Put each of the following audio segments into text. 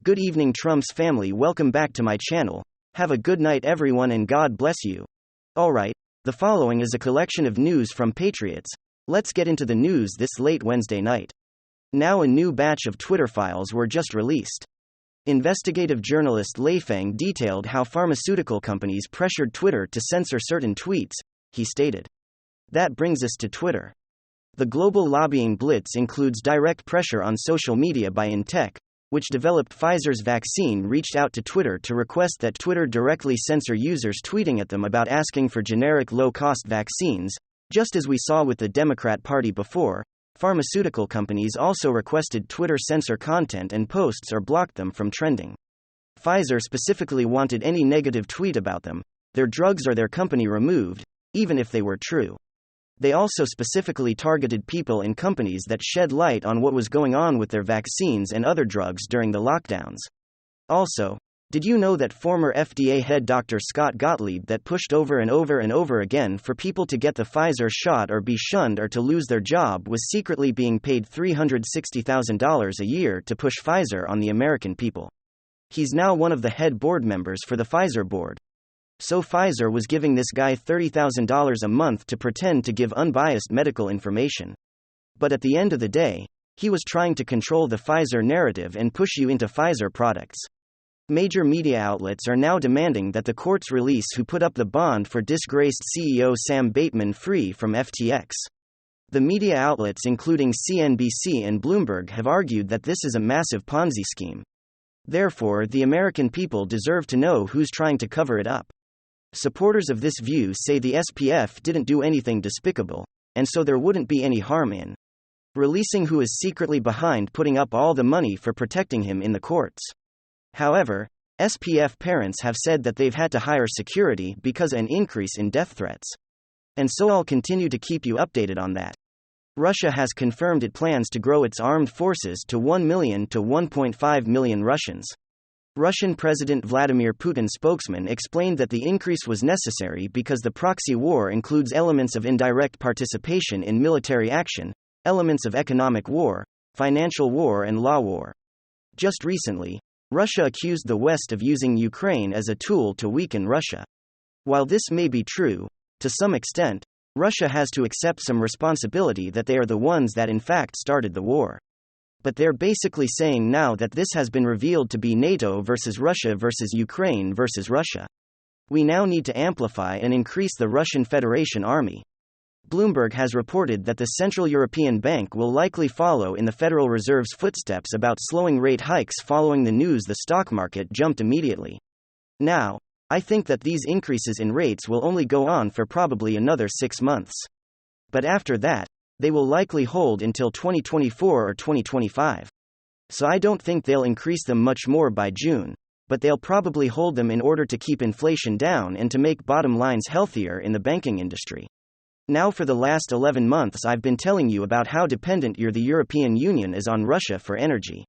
Good evening, Trump's family. Welcome back to my channel. Have a good night, everyone, and God bless you. Alright, the following is a collection of news from Patriots. Let's get into the news this late Wednesday night. Now, a new batch of Twitter files were just released. Investigative journalist Lei Feng detailed how pharmaceutical companies pressured Twitter to censor certain tweets, he stated. That brings us to Twitter. The global lobbying blitz includes direct pressure on social media by Intech, which developed Pfizer's vaccine, reached out to Twitter to request that Twitter directly censor users tweeting at them about asking for generic low-cost vaccines. Just as we saw with the Democrat Party before, pharmaceutical companies also requested Twitter censor content and posts or block them from trending. Pfizer specifically wanted any negative tweet about them, their drugs or their company removed, even if they were true. They also specifically targeted people and companies that shed light on what was going on with their vaccines and other drugs during the lockdowns. Also, did you know that former FDA head Dr. Scott Gottlieb that pushed over and over again for people to get the Pfizer shot or be shunned or to lose their job was secretly being paid $360,000 a year to push Pfizer on the American people? He's now one of the head board members for the Pfizer board. So Pfizer was giving this guy $30,000 a month to pretend to give unbiased medical information. But at the end of the day, he was trying to control the Pfizer narrative and push you into Pfizer products. Major media outlets are now demanding that the courts release who put up the bond for disgraced CEO Sam Bankman-Fried from FTX. The media outlets including CNBC and Bloomberg have argued that this is a massive Ponzi scheme. Therefore, the American people deserve to know who's trying to cover it up. Supporters of this view say the SPF didn't do anything despicable, and so there wouldn't be any harm in releasing who is secretly behind putting up all the money for protecting him in the courts. However, SPF parents have said that they've had to hire security because of an increase in death threats. And so I'll continue to keep you updated on that. Russia has confirmed it plans to grow its armed forces to 1 million to 1.5 million Russians. Russian President Vladimir Putin's spokesman explained that the increase was necessary because the proxy war includes elements of indirect participation in military action, elements of economic war, financial war, and law war. Just recently, Russia accused the West of using Ukraine as a tool to weaken Russia. While this may be true, to some extent, Russia has to accept some responsibility that they are the ones that in fact started the war. But they're basically saying now that this has been revealed to be NATO versus Russia versus Ukraine versus Russia. We now need to amplify and increase the Russian Federation army. Bloomberg has reported that the Central European Bank will likely follow in the Federal Reserve's footsteps about slowing rate hikes. Following the news, the stock market jumped immediately. Now, I think that these increases in rates will only go on for probably another 6 months. But after that, they will likely hold until 2024 or 2025. So I don't think they'll increase them much more by June, but they'll probably hold them in order to keep inflation down and to make bottom lines healthier in the banking industry. Now, for the last 11 months I've been telling you about how dependent the European Union is on Russia for energy.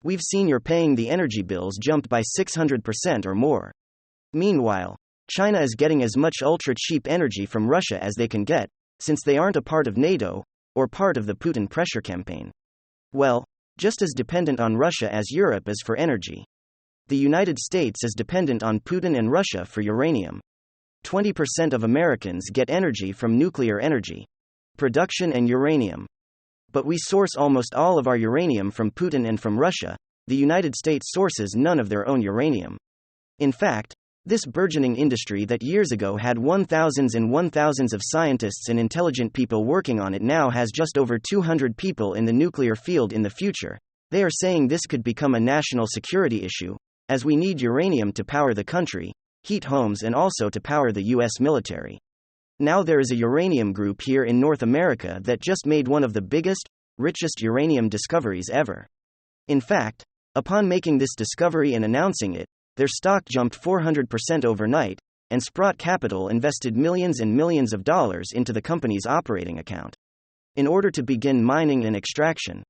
We've seen you're paying the energy bills jumped by 600% or more. Meanwhile, China is getting as much ultra-cheap energy from Russia as they can get, since they aren't a part of NATO, or part of the Putin pressure campaign. Well, just as dependent on Russia as Europe is for energy. The United States is dependent on Putin and Russia for uranium. 20% of Americans get energy from nuclear energy production and uranium. But we source almost all of our uranium from Putin and from Russia. The United States sources none of their own uranium. In fact, this burgeoning industry that years ago had thousands and thousands of scientists and intelligent people working on it now has just over 200 people in the nuclear field. In the future, they are saying this could become a national security issue, as we need uranium to power the country, heat homes, and also to power the US military. Now there is a uranium group here in North America that just made one of the biggest, richest uranium discoveries ever. In fact, upon making this discovery and announcing it, their stock jumped 400% overnight, and Sprott Capital invested millions and millions of dollars into the company's operating account in order to begin mining and extraction.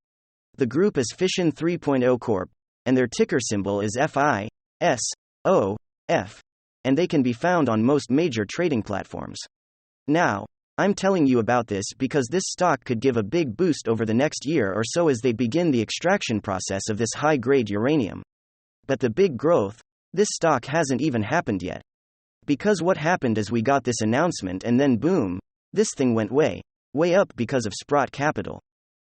The group is Fission 3.0 Corp., and their ticker symbol is FISOF, and they can be found on most major trading platforms. Now, I'm telling you about this because this stock could give a big boost over the next year or so as they begin the extraction process of this high-grade uranium. But the big growth, this stock hasn't even happened yet. Because what happened is we got this announcement and then boom, this thing went way up because of Sprott Capital.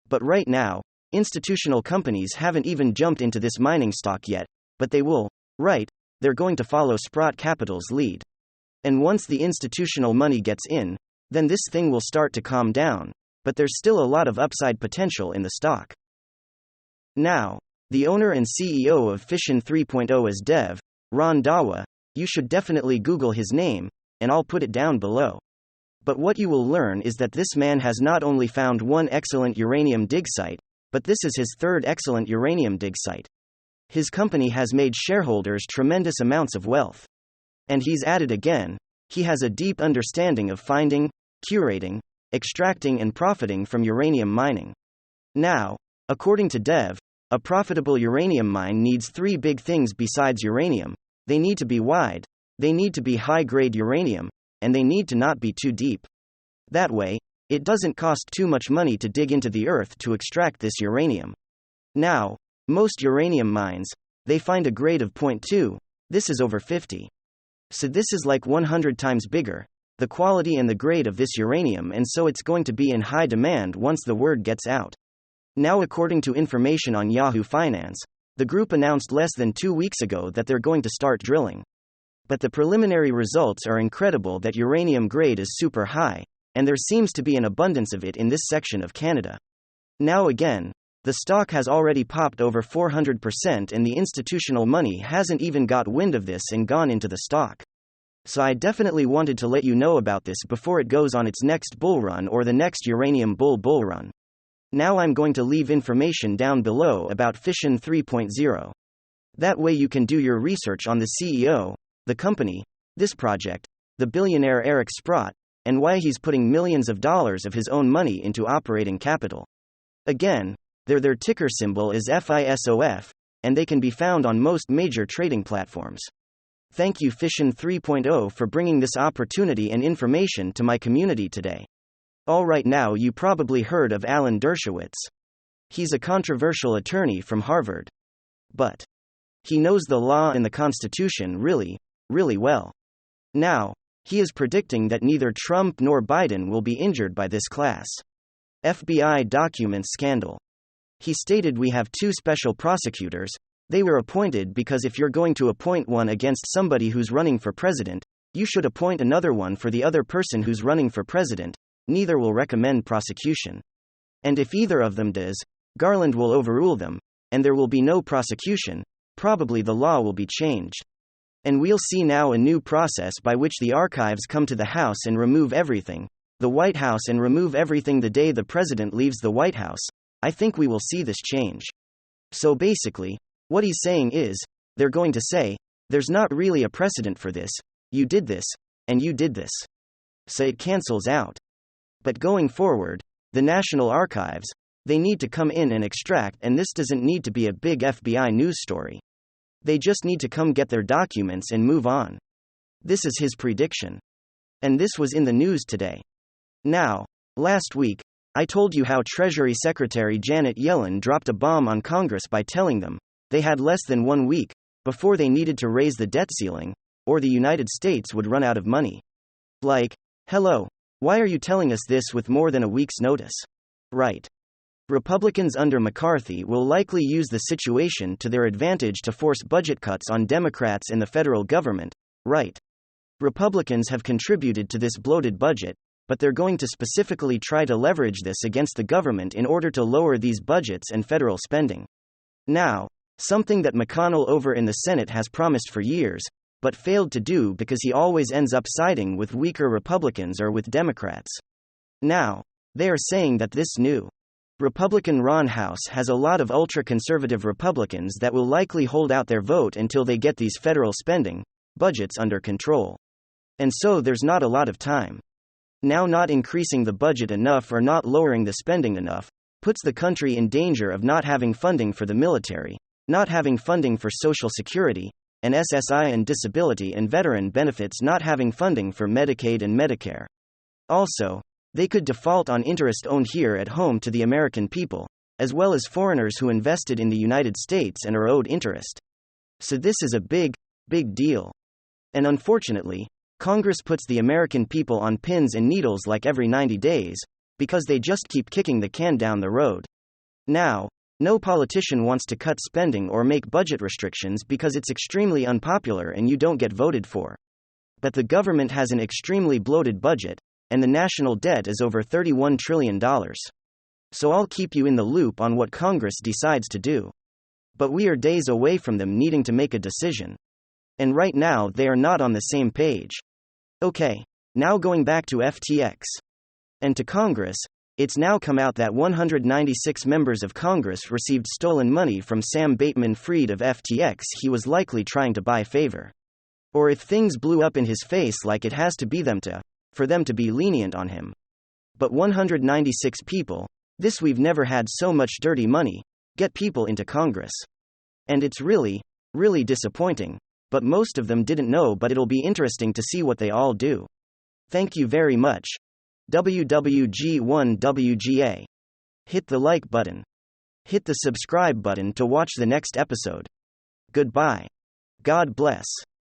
But right now, institutional companies haven't even jumped into this mining stock yet, but they will, right? They're going to follow Sprott Capital's lead. And once the institutional money gets in, then this thing will start to calm down, but there's still a lot of upside potential in the stock. Now, the owner and CEO of Fission 3.0 is Dev Randhawa. You should definitely Google his name, and I'll put it down below. But what you will learn is that this man has not only found one excellent uranium dig site, but this is his third excellent uranium dig site. His company has made shareholders tremendous amounts of wealth. And he's added again, he has a deep understanding of finding, curating, extracting and profiting from uranium mining. Now, according to Dev, a profitable uranium mine needs three big things besides uranium. They need to be wide, they need to be high-grade uranium, and they need to not be too deep. That way, it doesn't cost too much money to dig into the earth to extract this uranium. Now, most uranium mines, they find a grade of 0.2, this is over 50. So this is like 100 times bigger, the quality and the grade of this uranium, and so it's going to be in high demand once the word gets out. Now, according to information on Yahoo Finance, the group announced less than 2 weeks ago that they're going to start drilling. But the preliminary results are incredible that uranium grade is super high, and there seems to be an abundance of it in this section of Canada. Now again, the stock has already popped over 400% and the institutional money hasn't even got wind of this and gone into the stock. So I definitely wanted to let you know about this before it goes on its next bull run or the next uranium bull run. Now I'm going to leave information down below about Fission 3.0. That way you can do your research on the CEO, the company, this project, the billionaire Eric Sprott, and why he's putting millions of dollars of his own money into operating capital. Again, their ticker symbol is FISOF, and they can be found on most major trading platforms. Thank you Fission 3.0 for bringing this opportunity and information to my community today. Alright, now you probably heard of Alan Dershowitz. He's a controversial attorney from Harvard. But he knows the law and the Constitution really well. Now, he is predicting that neither Trump nor Biden will be injured by this class FBI documents scandal. He stated, "We have two special prosecutors. They were appointed because if you're going to appoint one against somebody who's running for president, you should appoint another one for the other person who's running for president. Neither will recommend prosecution. And if either of them does, Garland will overrule them, and there will be no prosecution, probably the law will be changed. And we'll see now a new process by which the archives come to the House and remove everything, the White House, and remove everything the day the president leaves the White House. I think we will see this change." So basically, what he's saying is, they're going to say, there's not really a precedent for this, you did this, and you did this. So it cancels out. But going forward, the National Archives, they need to come in and extract, and this doesn't need to be a big FBI news story. They just need to come get their documents and move on. This is his prediction. And this was in the news today. Now, last week, I told you how Treasury Secretary Janet Yellen dropped a bomb on Congress by telling them they had less than 1 week before they needed to raise the debt ceiling, or the United States would run out of money. Like, hello, why are you telling us this with more than a week's notice? Right. Republicans under McCarthy will likely use the situation to their advantage to force budget cuts on Democrats and the federal government, right? Republicans have contributed to this bloated budget, but they're going to specifically try to leverage this against the government in order to lower these budgets and federal spending. Now, something that McConnell over in the Senate has promised for years, but failed to do because he always ends up siding with weaker Republicans or with Democrats. Now, they are saying that this new Republican Ron House has a lot of ultra-conservative Republicans that will likely hold out their vote until they get these federal spending budgets under control. And so there's not a lot of time. Now, not increasing the budget enough or not lowering the spending enough puts the country in danger of not having funding for the military, not having funding for Social Security, and SSI and disability and veteran benefits, not having funding for Medicaid and Medicare. Also, they could default on interest owed here at home to the American people, as well as foreigners who invested in the United States and are owed interest. So this is a big, big deal. And unfortunately, Congress puts the American people on pins and needles like every 90 days, because they just keep kicking the can down the road. Now, no politician wants to cut spending or make budget restrictions because it's extremely unpopular and you don't get voted for. But the government has an extremely bloated budget, and the national debt is over $31 trillion. So I'll keep you in the loop on what Congress decides to do. But we are days away from them needing to make a decision. And right now they are not on the same page. Okay, now going back to FTX. And to Congress, it's now come out that 196 members of Congress received stolen money from Sam Bankman-Fried of FTX. He was likely trying to buy favor. Or if things blew up in his face like it has to be for them to be lenient on him. But 196 people, we've never had so much dirty money, get people into Congress. And it's really, really disappointing, but most of them didn't know, but it'll be interesting to see what they all do. Thank you very much. WWG1WGA. Hit the like button. Hit the subscribe button to watch the next episode. Goodbye. God bless.